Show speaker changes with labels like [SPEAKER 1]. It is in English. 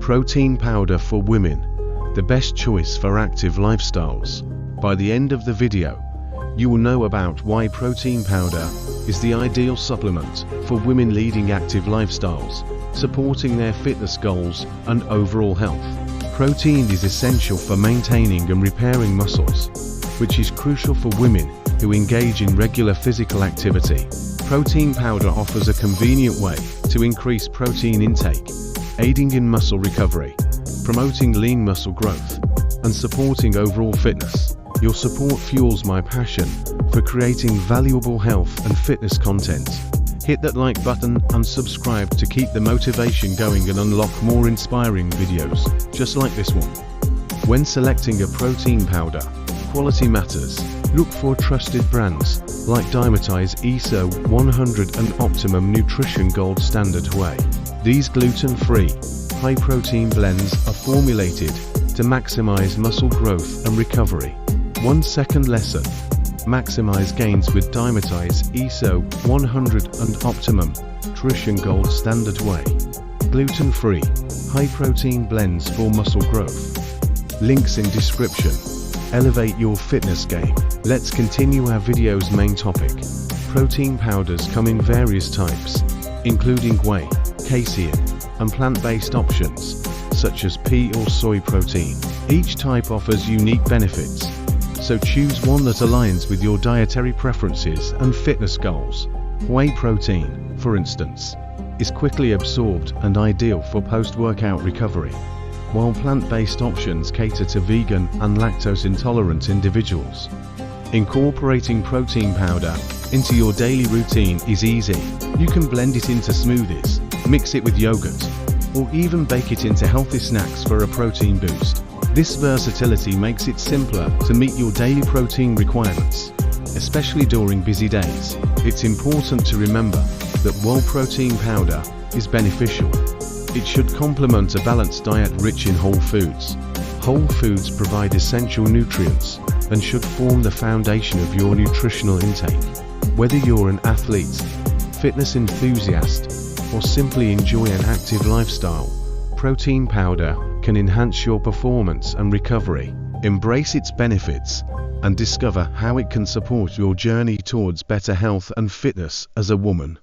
[SPEAKER 1] protein powder for women, the best choice for active lifestyles. By the end of the video, you will know about why protein powder is the ideal supplement for women leading active lifestyles, supporting their fitness goals and overall health. Protein is essential for maintaining and repairing muscles, which is crucial for women who engage in regular physical activity. Protein powder offers a convenient way to increase protein intake, aiding in muscle recovery, promoting lean muscle growth, and supporting overall fitness. Your support fuels my passion for creating valuable health and fitness content. Hit that like button and subscribe to keep the motivation going and unlock more inspiring videos, just like this one. When selecting a protein powder, quality matters. Look for trusted brands like Dimetize ESO 100 and Optimum Nutrition Gold Standard Whey. These gluten-free, high-protein blends are formulated to maximize muscle growth and recovery. 1 second lesson. Maximize gains with Dimetize ESO 100 and Optimum Nutrition Gold Standard Whey. Gluten-free, high-protein blends for muscle growth. Links in description. Elevate your fitness game. Let's continue our video's main topic. Protein powders come in various types, including whey, casein, and plant-based options, such as pea or soy protein. Each type offers unique benefits, so choose one that aligns with your dietary preferences and fitness goals. Whey protein, for instance, is quickly absorbed and ideal for post-workout recovery, while plant-based options cater to vegan and lactose-intolerant individuals. Incorporating protein powder into your daily routine is easy. You can blend it into smoothies, mix it with yogurt, or even bake it into healthy snacks for a protein boost. This versatility makes it simpler to meet your daily protein requirements, especially during busy days. It's important to remember that while protein powder is beneficial, it should complement a balanced diet rich in whole foods. Whole foods provide essential nutrients and should form the foundation of your nutritional intake. Whether you're an athlete, fitness enthusiast, or simply enjoy an active lifestyle, protein powder can enhance your performance and recovery. Embrace its benefits and discover how it can support your journey towards better health and fitness as a woman.